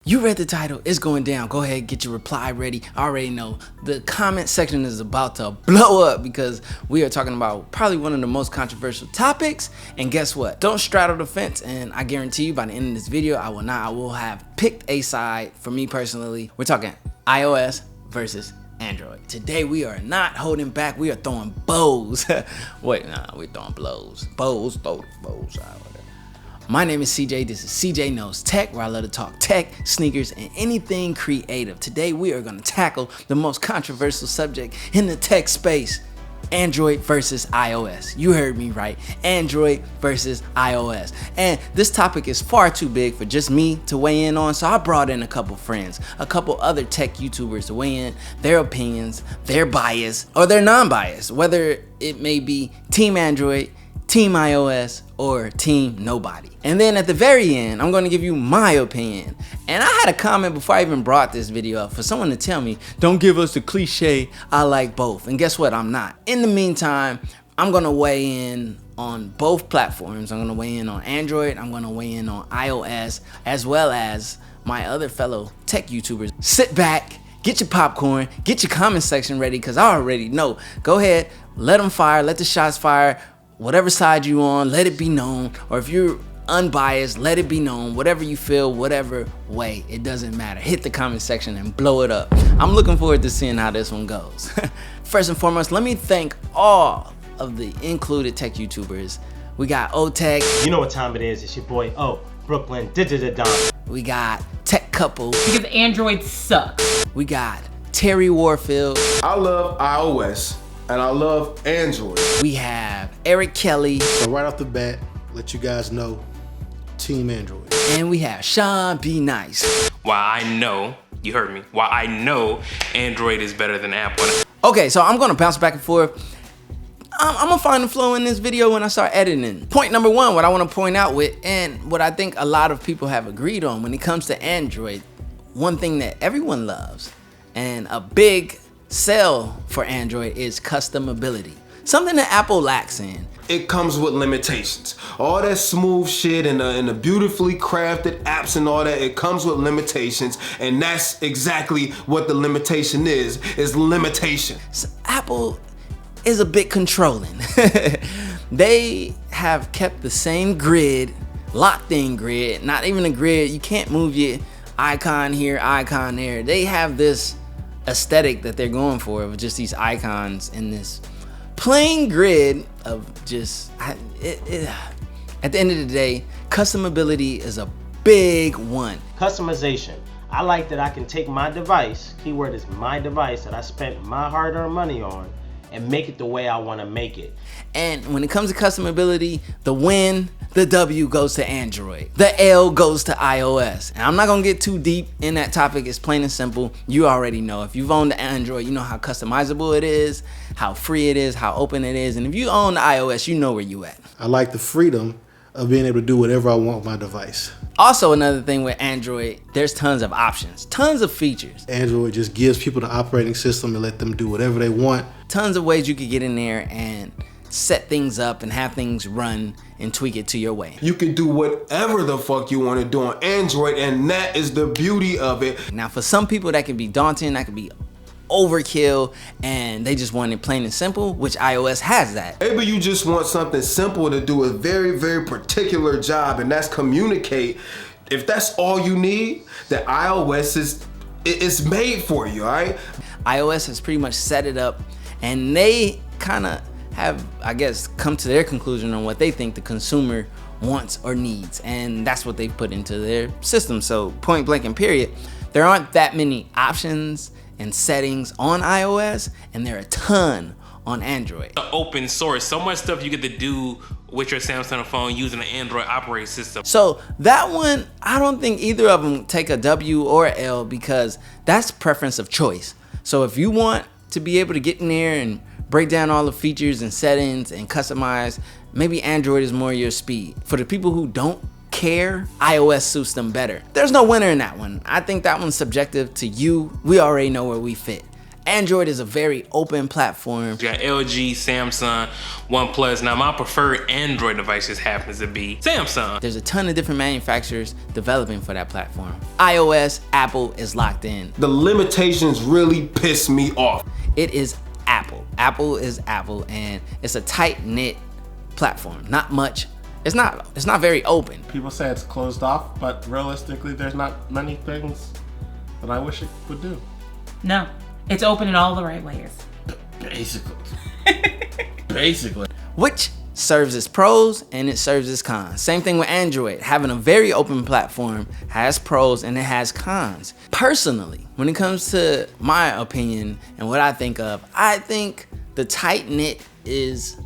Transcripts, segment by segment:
You read the title, it's going down. Go ahead, get your reply ready. I already know the comment section is about to blow up because we are talking about probably one of the most controversial topics. And guess what? Don't straddle the fence, and I guarantee you by the end of this video, I will have picked a side. For me personally, we're talking iOS versus Android. Today we are not holding back. We are throwing bows. Wait, nah, we're throwing blows. Bows, throw bows out. My name is CJ, this is CJ Knows Tech, where I love to talk tech, sneakers, and anything creative. Today we are going to tackle the most controversial subject in the tech space, Android versus iOS. You heard me right, Android versus iOS. And this topic is far too big for just me to weigh in on, so I brought in a couple friends, a couple other tech YouTubers to weigh in their opinions, their bias, or their non-bias, whether it may be Team Android, Team iOS, or Team Nobody. And then at the very end, I'm gonna give you my opinion. And I had a comment before I even brought this video up for someone to tell me, don't give us the cliche, I like both. And guess what, I'm not. In the meantime, I'm gonna weigh in on both platforms. I'm gonna weigh in on Android, I'm gonna weigh in on iOS, as well as my other fellow tech YouTubers. Sit back, get your popcorn, get your comment section ready, because I already know. Go ahead, let them fire, let the shots fire. Whatever side you on, let it be known. Or if you're unbiased, let it be known. Whatever you feel, whatever way, it doesn't matter. Hit the comment section and blow it up. I'm looking forward to seeing how this one goes. First and foremost, let me thank all of the included tech YouTubers. We got O-Tech. You know what time it is. It's your boy O, Brooklyn, da-da-da-da. We got Tech Couple. Because Android sucks. We got Terry Warfield. I love iOS. And I love Android. We have Eric Kelly. So right off the bat, let you guys know, Team Android. And we have Sean B. Nice. Why I know, you heard me, why I know Android is better than Apple. Okay, so I'm gonna bounce back and forth. I'm gonna find the flow in this video when I start editing. Point number one, what I wanna point out with, and what I think a lot of people have agreed on when it comes to Android, one thing that everyone loves, and a big sell for Android is customability. Something that Apple lacks in. It comes with limitations. All that smooth shit and the beautifully crafted apps and all that, it comes with limitations, and that's exactly what the limitation is limitation. So Apple is a bit controlling. They have kept the same grid, locked in grid, not even a grid. You can't move your icon here, icon there. They have this aesthetic that they're going for of just these icons in this plain grid of just at the end of the day, customability is a big one. Customization. I like that I can take my device, keyword is my device, that I spent my hard-earned money on, and make it the way I want to make it. And when it comes to customability, the win, the W goes to Android. The L goes to iOS. And I'm not gonna get too deep in that topic. It's plain and simple. You already know. If you've owned the Android, you know how customizable it is, how free it is, how open it is. And if you own the iOS, you know where you at. I like the freedom of being able to do whatever I want with my device. Also, another thing with Android, there's tons of options, tons of features. Android just gives people the operating system and let them do whatever they want. Tons of ways you could get in there and set things up and have things run and tweak it to your way. You can do whatever the fuck you want to do on Android, and that is the beauty of it. Now, for some people that can be daunting, that can be overkill, and they just want it plain and simple, which iOS has that. Maybe you just want something simple to do a very, very particular job, and that's communicate. If that's all you need, the iOS is made for you, all right? iOS has pretty much set it up, and they kind of have, I guess, come to their conclusion on what they think the consumer wants or needs, and that's what they've put into their system. So point blank and period, there aren't that many options and settings on iOS, and there are a ton on Android. Open source, so much stuff you get to do with your Samsung phone using an Android operating system. So that one, I don't think either of them take a W or L, because that's preference of choice. So if you want to be able to get in there and break down all the features and settings and customize, maybe Android is more your speed. For the people who don't care, iOS suits them better. There's no winner in that one. I think that one's subjective to you. We already know where we fit. Android is a very open platform. You got LG, Samsung, OnePlus. Now my preferred Android device just happens to be Samsung. There's a ton of different manufacturers developing for that platform. iOS, Apple is locked in. The limitations really piss me off. It is Apple. Apple is Apple, and it's a tight-knit platform. Not much. It's not very open. People say it's closed off, but realistically, there's not many things that I wish it would do. No, it's open in all the right ways. Basically. Basically. Which serves its pros and it serves its cons. Same thing with Android. Having a very open platform has pros and it has cons. Personally, when it comes to my opinion and what I think of, I think the tight-knit is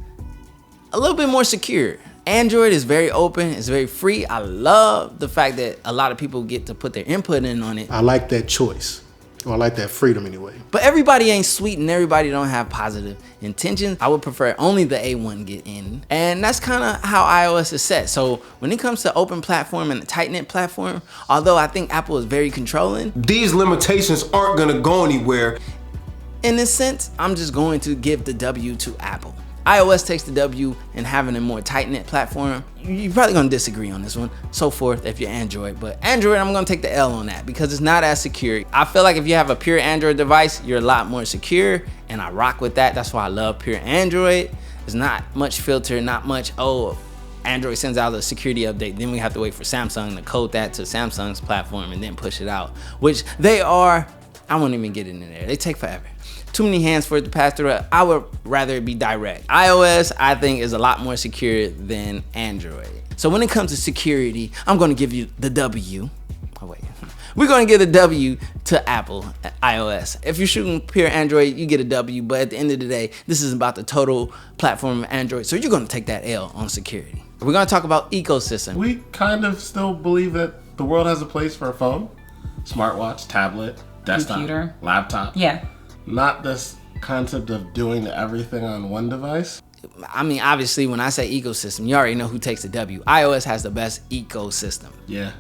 a little bit more secure. Android is very open, it's very free. I love the fact that a lot of people get to put their input in on it. I like that choice. Or I like that freedom anyway. But everybody ain't sweet and everybody don't have positive intentions. I would prefer only the A1 get in. And that's kind of how iOS is set. So when it comes to open platform and a tight-knit platform, although I think Apple is very controlling, These limitations aren't gonna go anywhere. in this sense, I'm just going to give the W to Apple. iOS takes the W in having a more tight-knit platform. You're probably gonna disagree on this one, so forth if you're Android, but Android, I'm gonna take the L on that because it's not as secure. I feel like if you have a pure Android device, you're a lot more secure, and I rock with that. That's why I love pure Android. There's not much filter, not much, oh, Android sends out a security update, then we have to wait for Samsung to code that to Samsung's platform and then push it out, which they are, I won't even get into there. They take forever. Too many hands for it to pass through. I would rather it be direct. iOS, I think, is a lot more secure than Android. So when it comes to security, I'm gonna give you the W. Oh wait, we're gonna give the W to Apple, iOS. If you're shooting pure Android, you get a W, but at the end of the day, this is about the total platform of Android, so you're gonna take that L on security. We're gonna talk about ecosystem. We kind of still believe that the world has a place for a phone, smartwatch, tablet, desktop, Computer. laptop. Yeah. Not this concept of doing everything on one device. I mean, obviously, when I say ecosystem, you already know who takes the W. iOS has the best ecosystem. Yeah.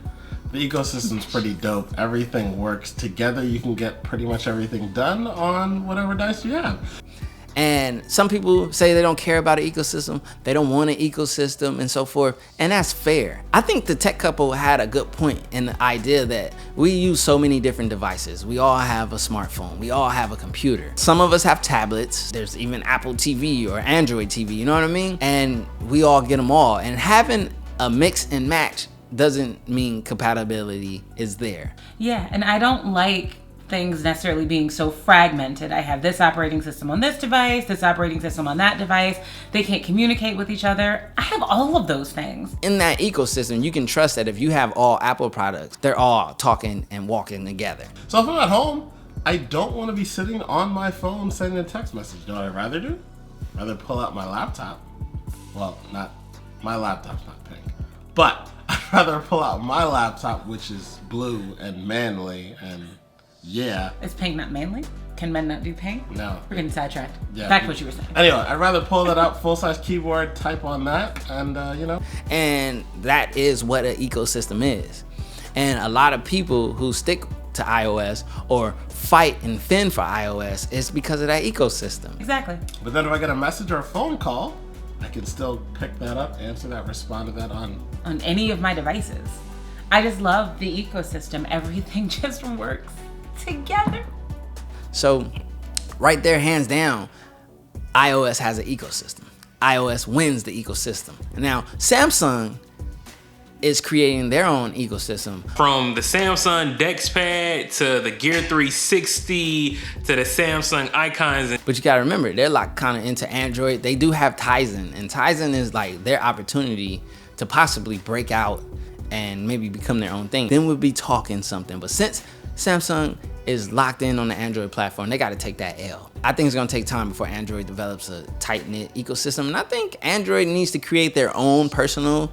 The ecosystem's pretty dope. Everything works together. You can get pretty much everything done on whatever device you have. And some people say they don't care about an ecosystem, they don't want an ecosystem and so forth, and that's fair. I think the tech couple had a good point in the idea that we use so many different devices. We all have a smartphone, we all have a computer. Some of us have tablets, there's even Apple TV or Android TV, you know what I mean? And we all get them all. And having a mix and match doesn't mean compatibility is there. Yeah, and I don't like things necessarily being so fragmented. I have this operating system on this device, this operating system on that device. They can't communicate with each other. I have all of those things. In that ecosystem, you can trust that if you have all Apple products, they're all talking and walking together. So if I'm at home, I don't want to be sitting on my phone sending a text message. You know what I'd rather do? Rather pull out my laptop. Well, not my laptop's not pink, but I'd rather pull out my laptop, which is blue and manly and yeah. Is pink not manly? Can men not do pink? No. We're getting sidetracked. Yeah. Back to what you were saying. Anyway, I'd rather pull that out, full-size keyboard, type on that, and you know. And that is what an ecosystem is. And a lot of people who stick to iOS or fight and fend for iOS is because of that ecosystem. Exactly. But then if I get a message or a phone call, I can still pick that up, answer that, respond to that on any of my devices. I just love the ecosystem. Everything just works together. So right there, hands down, iOS has an ecosystem. iOS wins the ecosystem. Now, Samsung is creating their own ecosystem. From the Samsung DexPad to the Gear 360 to the Samsung icons. But you gotta remember, they're like kind of into Android. They do have Tizen, and Tizen is like their opportunity to possibly break out and maybe become their own thing. Then we'll be talking something. But since Samsung is locked in on the Android platform, they gotta take that L. I think it's gonna take time before Android develops a tight-knit ecosystem. And I think Android needs to create their own personal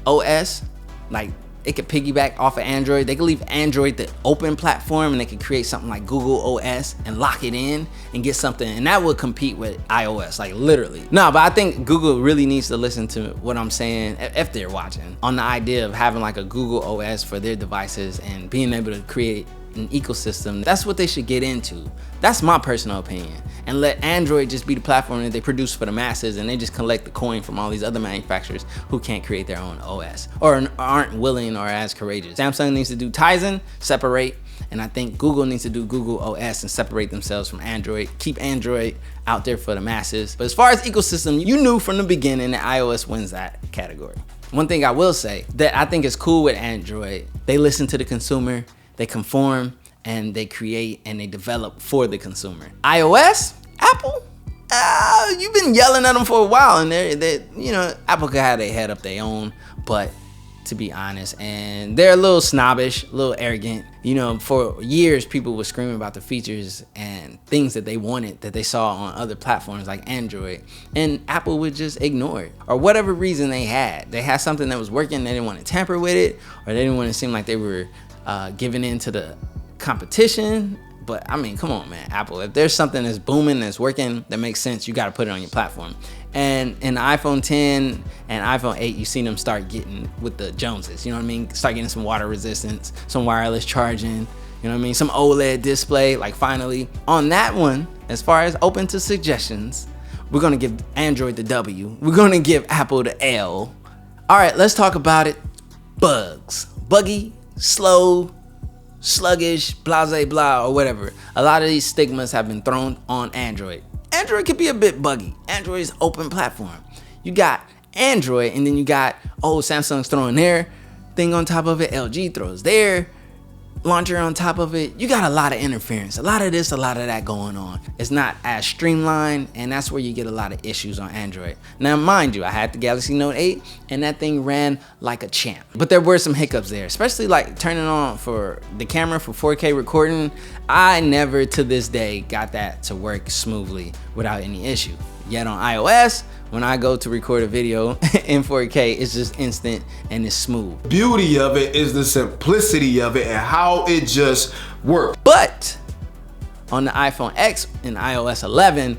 OS. Like, it could piggyback off of Android. They could leave Android the open platform and they could create something like Google OS and lock it in and get something, and that would compete with iOS, like literally. No, but I think Google really needs to listen to what I'm saying if they're watching on the idea of having like a Google OS for their devices and being able to create an ecosystem, that's what they should get into. That's my personal opinion. And let Android just be the platform that they produce for the masses, and they just collect the coin from all these other manufacturers who can't create their own OS or aren't willing or as courageous. Samsung needs to do Tizen, separate, and I think Google needs to do Google OS and separate themselves from Android. Keep Android out there for the masses. But as far as ecosystem, you knew from the beginning that iOS wins that category. One thing I will say that I think is cool with Android, they listen to the consumer, they conform, and they create and they develop for the consumer. iOS, Apple, you've been yelling at them for a while, and they you know, Apple could have their head up their own, but to be honest, and they're a little snobbish, a little arrogant. You know, for years people were screaming about the features and things that they wanted that they saw on other platforms like Android, and Apple would just ignore it, or whatever reason they had something that was working, they didn't want to tamper with it, or they didn't want to seem like they were giving in to the competition. But I mean, come on, man, Apple, if there's something that's booming, that's working, that makes sense, you got to put it on your platform. And in the iPhone 10 and iPhone 8, you seen them start getting with the Joneses, you know what I mean? Start getting some water resistance, some wireless charging, you know what I mean? Some OLED display, like finally. On that one, as far as open to suggestions, we're gonna give Android the W. We're gonna give Apple the L. All right, let's talk about it. Bugs. Buggy, slow, sluggish, blase blah, or whatever. A lot of these stigmas have been thrown on Android. Android could be a bit buggy. Android is open platform. You got Android, and then you got, Samsung's throwing their thing on top of it. LG throws their launcher on top of it. You got a lot of interference, a lot of this, a lot of that going on. It's not as streamlined, and that's where you get a lot of issues on Android. Now, mind you, I had the Galaxy Note 8, and that thing ran like a champ. But there were some hiccups there, especially like turning on for the camera for 4K recording. I never to this day got that to work smoothly without any issue. Yet on iOS, when I go to record a video in 4K, it's just instant and it's smooth. Beauty of it is the simplicity of it and how it just works. But on the iPhone X and iOS 11,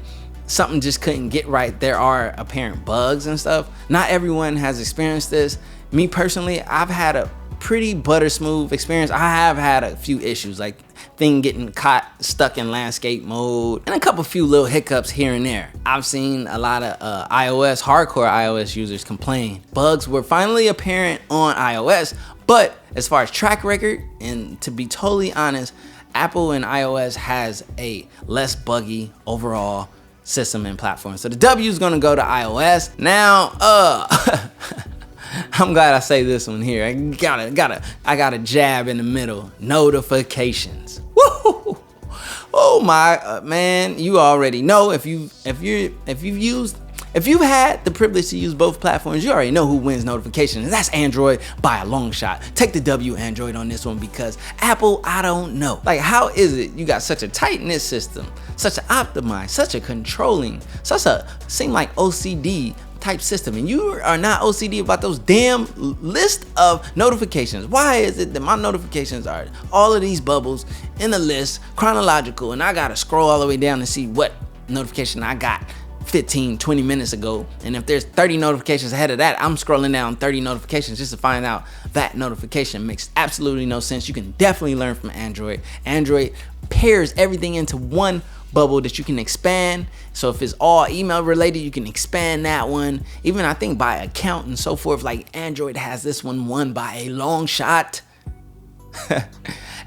something just couldn't get right. There are apparent bugs and stuff. Not everyone has experienced this. Me personally, I've had a pretty butter smooth experience. I have had a few issues, like thing getting caught stuck in landscape mode, and a few little hiccups here and there. I've seen a lot of hardcore iOS users complain. Bugs were finally apparent on iOS, but as far as track record, and to be totally honest, Apple and iOS has a less buggy overall system and platform. So the W is gonna go to iOS. Now, I'm glad I say this one here. I got a jab in the middle. Notifications. Woo! Oh my man, you already know if you've had the privilege to use both platforms, you already know who wins notifications. And that's Android by a long shot. Take the W, Android, on this one, because Apple, I don't know. Like, how is it you got such a tight-knit system, such an optimized, such a controlling, seem like OCD type system, and you are not OCD about those damn list of notifications? Why is it that my notifications are all of these bubbles in the list, chronological, and I gotta scroll all the way down to see what notification I got 15-20 minutes ago, and if there's 30 notifications ahead of that, I'm scrolling down 30 notifications just to find out that notification? Makes absolutely no sense. You can definitely learn from Android. Android pairs everything into one bubble that you can expand. So if it's all email related, you can expand that one. Even I think by account and so forth, like Android has this one won by a long shot.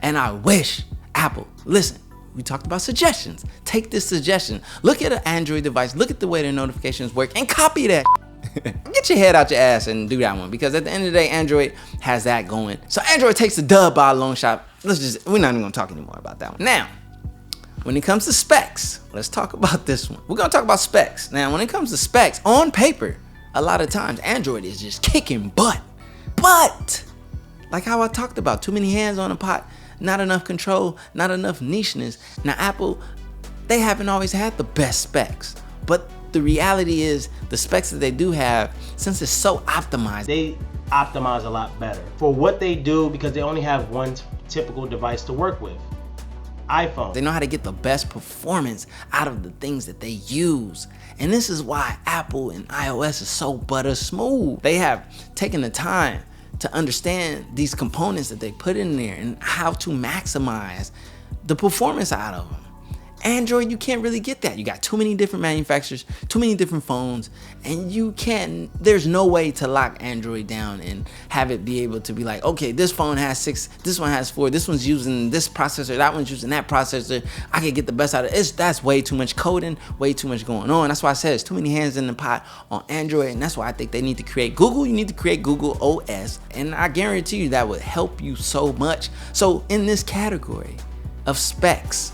And I wish Apple, listen, we talked about suggestions. Take this suggestion. Look at an Android device, look at the way their notifications work, and copy that. Get your head out your ass and do that one, because at the end of the day, Android has that going. So Android takes the dub by a long shot. We're not even gonna talk anymore about that one. Now, when it comes to specs, let's talk about this one. We're gonna talk about specs. Now, when it comes to specs, on paper, a lot of times Android is just kicking butt. But, like how I talked about, too many hands on a pot, not enough control, not enough nicheness. Now, Apple, they haven't always had the best specs. But the reality is, the specs that they do have, since it's so optimized, they optimize a lot better for what they do, because they only have one typical device to work with. iPhone. They know how to get the best performance out of the things that they use. And this is why Apple and iOS is so butter smooth. They have taken the time to understand these components that they put in there and how to maximize the performance out of them. Android, you can't really get that. You got too many different manufacturers, too many different phones, and there's no way to lock Android down and have it be able to be like, okay, this phone has 6, this one has 4, this one's using this processor, that one's using that processor. I can get the best out of it. That's way too much coding, way too much going on. That's why I said it's too many hands in the pot on Android, and that's why I think they need to create Google. You need to create Google OS, and I guarantee you that would help you so much. So in this category of specs,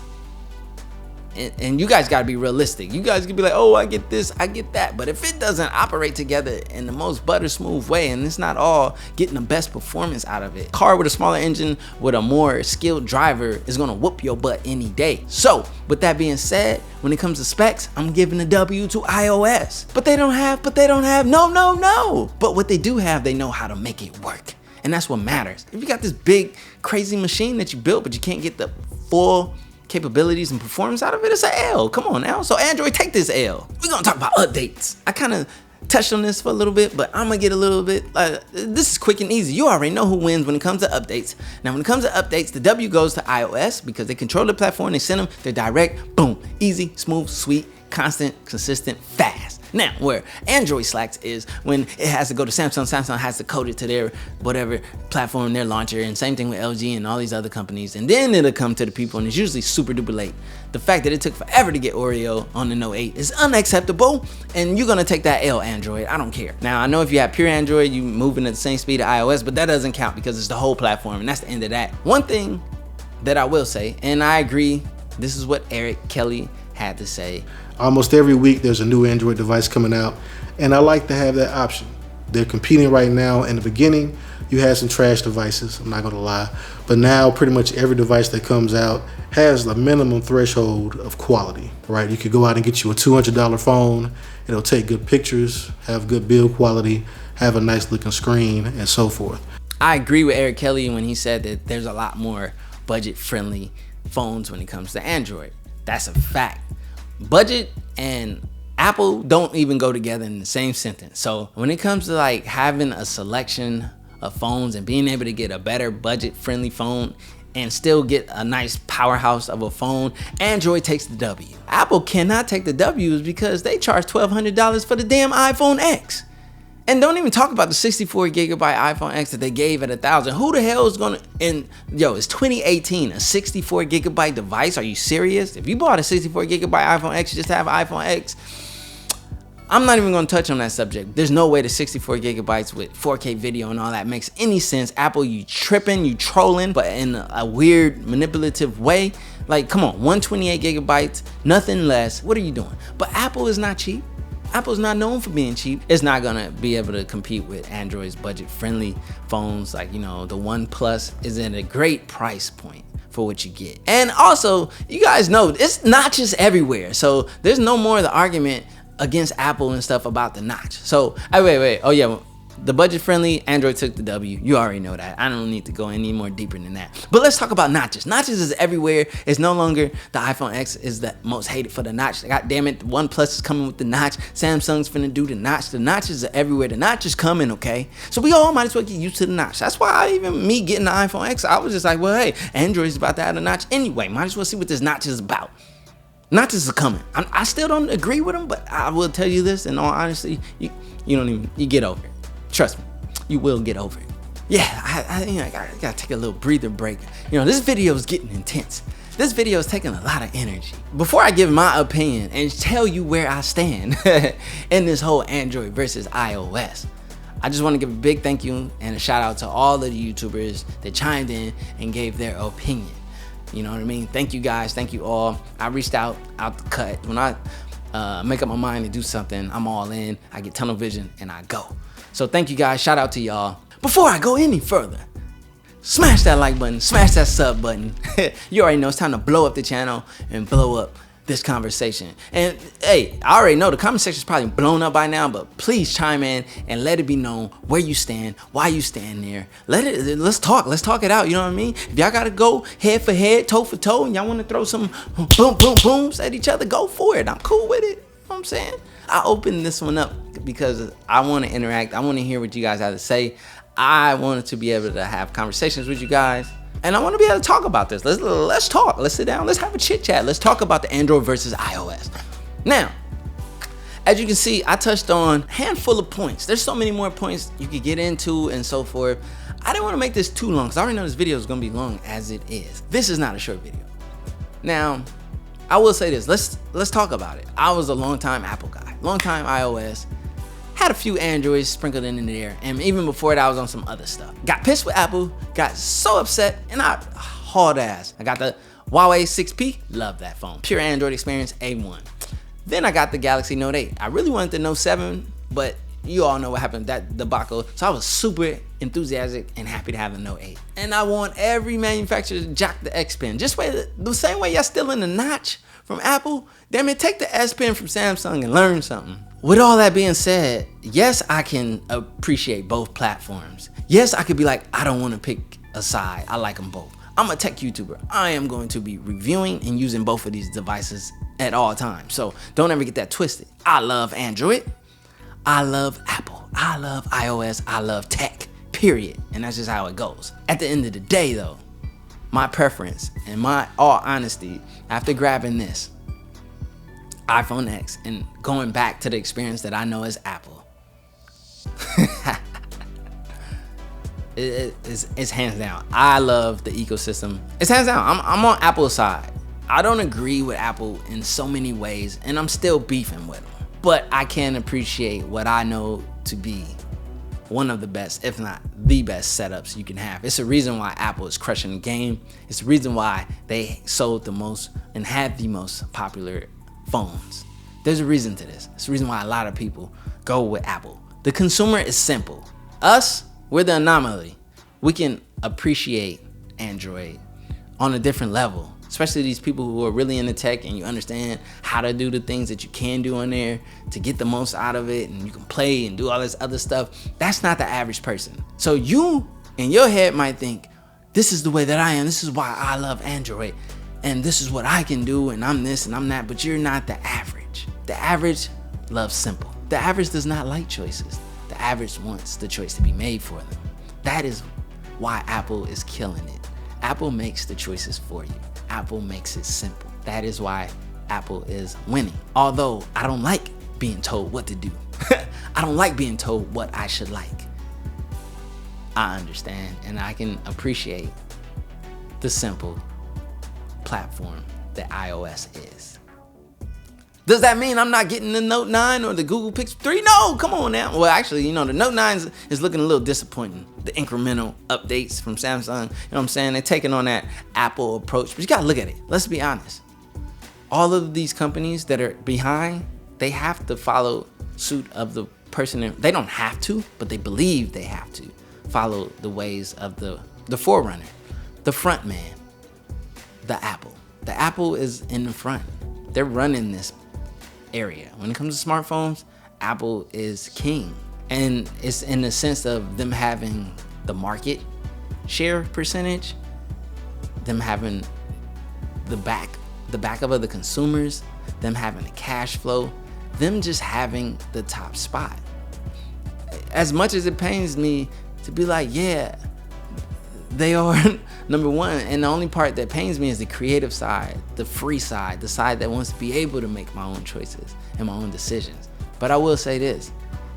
and you guys got to be realistic. You guys can be like, oh, I get this, I get that. But if it doesn't operate together in the most butter smooth way, and it's not all getting the best performance out of it, car with a smaller engine with a more skilled driver is going to whoop your butt any day. So with that being said, when it comes to specs, I'm giving a W to iOS. But they don't have, no. But what they do have, they know how to make it work. And that's what matters. If you got this big, crazy machine that you built, but you can't get the full capabilities and performance out of it, it's an L. Come on now. So Android, take this L. We're gonna talk about updates. I kind of touched on this for a little bit, but I'm gonna get a little bit, this is quick and easy. You already know who wins when it comes to updates. Now, when it comes to updates, the W goes to iOS because they control the platform, they send them, they're direct, boom, easy, smooth, sweet, constant, consistent, fast. Now, where Android slacks is when it has to go to Samsung. Samsung has to code it to their whatever platform, their launcher, and same thing with LG and all these other companies. And then it'll come to the people, and it's usually super duper late. The fact that it took forever to get Oreo on the Note 8 is unacceptable, and you're gonna take that L, Android. I don't care. Now, I know if you have pure Android, you moving at the same speed of iOS, but that doesn't count because it's the whole platform, and that's the end of that. One thing that I will say, and I agree, this is what Eric Kelly had to say. Almost every week there's a new Android device coming out, and I like to have that option. They're competing right now. In the beginning, you had some trash devices, I'm not gonna lie, but now pretty much every device that comes out has a minimum threshold of quality, right? You could go out and get you a $200 phone, it'll take good pictures, have good build quality, have a nice looking screen, and so forth. I agree with Eric Kelly when he said that there's a lot more budget-friendly phones when it comes to Android. That's a fact. Budget and Apple don't even go together in the same sentence. So when it comes to like having a selection of phones and being able to get a better budget-friendly phone and still get a nice powerhouse of a phone, Android takes the W. Apple cannot take the W's because they charge $1,200 for the damn iPhone X. And don't even talk about the 64 gigabyte iPhone X that they gave at $1,000. Who the hell is gonna, it's 2018, a 64 gigabyte device? Are you serious? If you bought a 64 gigabyte iPhone X, you just have iPhone X. I'm not even gonna touch on that subject. There's no way the 64 gigabytes with 4K video and all that makes any sense. Apple, you tripping, you trolling, but in a weird, manipulative way. Like, come on, 128 gigabytes, nothing less. What are you doing? But Apple is not cheap. Apple's not known for being cheap. It's not gonna be able to compete with Android's budget-friendly phones. Like, the OnePlus is at a great price point for what you get. And also, you guys know, it's notches everywhere. So there's no more of the argument against Apple and stuff about the notch. So, wait. Oh yeah, the budget-friendly Android took the W. You already know that. I don't need to go any more deeper than that. But let's talk about notches. Notches is everywhere. It's no longer the iPhone X is the most hated for the notch. God damn it, the OnePlus is coming with the notch. Samsung's finna do the notch. The notches are everywhere. The notch is coming, okay? So we all might as well get used to the notch. That's why me getting the iPhone X, I was just like, well, hey, Android's about to add a notch anyway. Might as well see what this notch is about. Notches are coming. I still don't agree with them, but I will tell you this, in all honesty, you get over it. Trust me, you will get over it. Yeah, I gotta take a little breather break. This video is getting intense. This video is taking a lot of energy. Before I give my opinion and tell you where I stand in this whole Android versus iOS, I just want to give a big thank you and a shout out to all of the YouTubers that chimed in and gave their opinion. You know what I mean? Thank you guys. Thank you all. I reached out the cut. When I make up my mind to do something, I'm all in. I get tunnel vision and I go. So thank you guys. Shout out to y'all. Before I go any further, smash that like button, smash that sub button. You already know it's time to blow up the channel and blow up this conversation. And hey, I already know the comment section is probably blown up by now, but please chime in and let it be known where you stand, why you stand there. Let's talk it out, you know what I mean? If y'all gotta go head for head, toe for toe, and y'all wanna throw some booms at each other, go for it. I'm cool with it, you know what I'm saying? I opened this one up because I wanna interact, I wanna hear what you guys have to say. I wanted to be able to have conversations with you guys. And I want to be able to talk about this. Let's talk. Let's sit down. Let's have a chit chat. Let's talk about the Android versus iOS. Now, as you can see, I touched on a handful of points. There's so many more points you could get into and so forth. I didn't want to make this too long because I already know this video is going to be long as it is. This is not a short video. Now, I will say this. Let's talk about it. I was a long-time Apple guy, long-time iOS. Had a few Androids sprinkled in there, and even before that, I was on some other stuff. Got pissed with Apple, got so upset, and I hauled ass. I got the Huawei 6P, love that phone. Pure Android experience, A1. Then I got the Galaxy Note 8. I really wanted the Note 7, but you all know what happened, that debacle. So I was super enthusiastic and happy to have the Note 8. And I want every manufacturer to jack the X Pen. Just the same way y'all still in the notch from Apple, damn it, take the S Pen from Samsung and learn something. With all that being said, yes, I can appreciate both platforms. Yes, I could be like, I don't want to pick a side. I like them both. I'm a tech YouTuber. I am going to be reviewing and using both of these devices at all times. So don't ever get that twisted. I love Android. I love Apple. I love iOS. I love tech, period. And that's just how it goes. At the end of the day, though, my preference and my all honesty, after grabbing this iPhone X and going back to the experience that I know as Apple, it's hands down. I love the ecosystem. It's hands down. I'm on Apple's side. I don't agree with Apple in so many ways, and I'm still beefing with them. But I can appreciate what I know to be one of the best, if not the best setups you can have. It's a reason why Apple is crushing the game. It's the reason why they sold the most and had the most popular phones. There's a reason to this. It's the reason why a lot of people go with Apple. The consumer is simple. Us, we're the anomaly. We can appreciate Android on a different level, especially these people who are really into tech and you understand how to do the things that you can do on there to get the most out of it, and you can play and do all this other stuff. That's not the average person. So you in your head might think, this is the way that I am. This is why I love Android. And this is what I can do, and I'm this and I'm that, but you're not the average. The average loves simple. The average does not like choices. The average wants the choice to be made for them. That is why Apple is killing it. Apple makes the choices for you. Apple makes it simple. That is why Apple is winning. Although I don't like being told what to do. I don't like being told what I should like. I understand and I can appreciate the simple platform that iOS is. Does that mean I'm not getting the Note 9 or the Google Pixel 3? No, come on now. Well, actually, the Note 9 is looking a little disappointing. The incremental updates from Samsung, you know what I'm saying? They're taking on that Apple approach, but you gotta look at it. Let's be honest. All of these companies that are behind, they have to follow suit of the person. They don't have to, but they believe they have to follow the ways of the forerunner, the front man, the Apple. The Apple is in the front. They're running this area. When it comes to smartphones, Apple is king. And it's in the sense of them having the market share percentage, them having the back of other consumers, them having the cash flow, them just having the top spot. As much as it pains me to be like, yeah, they are number one, and the only part that pains me is the creative side, the free side, the side that wants to be able to make my own choices and my own decisions. But I will say this,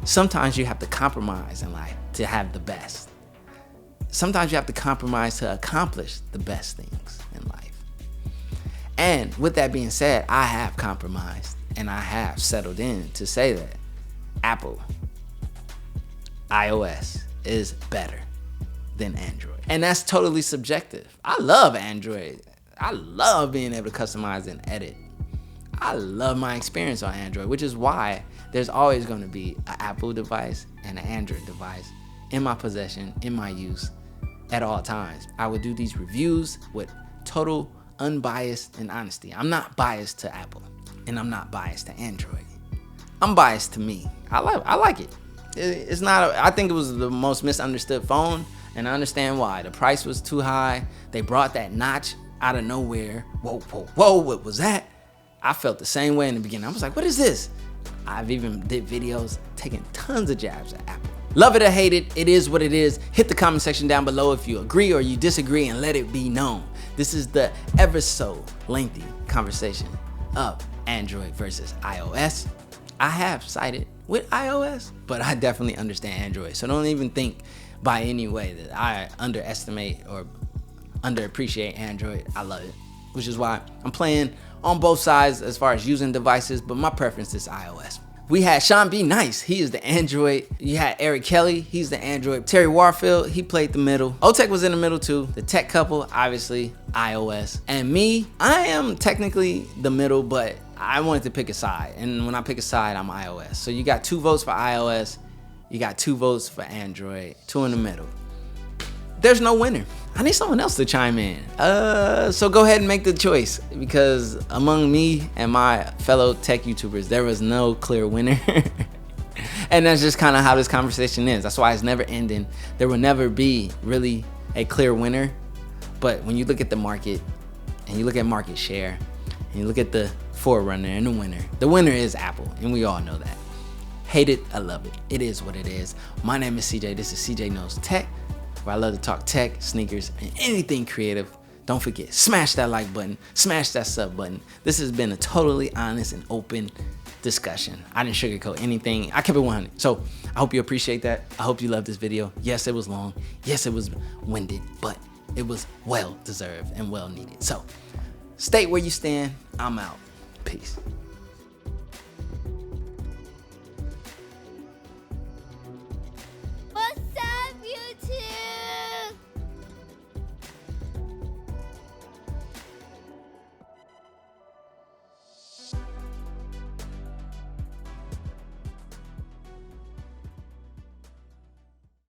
sometimes you have to compromise in life to have the best. Sometimes you have to compromise to accomplish the best things in life. And with that being said, I have compromised and I have settled in to say that Apple, iOS is better than Android. And that's totally subjective. I love Android. I love being able to customize and edit. I love my experience on Android, which is why there's always going to be an Apple device and an Android device in my possession, in my use at all times. I would do these reviews with total unbiased and honesty. I'm not biased to Apple and I'm not biased to Android. I'm biased to me. I like it. It's not, I think it was the most misunderstood phone, and I understand why. The price was too high. They brought that notch out of nowhere. Whoa, what was that? I felt the same way in the beginning. I was like, what is this? I've even did videos taking tons of jabs at Apple. Love it or hate it, it is what it is. Hit the comment section down below if you agree or you disagree and let it be known. This is the ever so lengthy conversation of Android versus iOS. I have sided with iOS, but I definitely understand Android. So don't even think by any way that I underestimate or underappreciate Android. I love it, which is why I'm playing on both sides as far as using devices, but my preference is iOS. We had Sean B. Nice, he is the Android. You had Eric Kelly, he's the Android. Terry Warfield, he played the middle. O-Tech was in the middle too. The tech couple, obviously, iOS. And me, I am technically the middle, but I wanted to pick a side. And when I pick a side, I'm iOS. So you got 2 votes for iOS, you got 2 votes for Android, 2 in the middle. There's no winner. I need someone else to chime in. So go ahead and make the choice, because among me and my fellow tech YouTubers, there was no clear winner. And that's just kind of how this conversation is. That's why it's never ending. There will never be really a clear winner. But when you look at the market and you look at market share and you look at the forerunner and the winner is Apple, and we all know that. Hate it, I love it. It is what it is. My name is CJ. This is CJ Knows Tech, where I love to talk tech, sneakers, and anything creative. Don't forget, smash that like button, smash that sub button. This has been a totally honest and open discussion. I didn't sugarcoat anything. I kept it 100. So I hope you appreciate that. I hope you love this video. Yes, it was long. Yes, it was winded, but it was well deserved and well needed. So state where you stand. I'm out. Peace.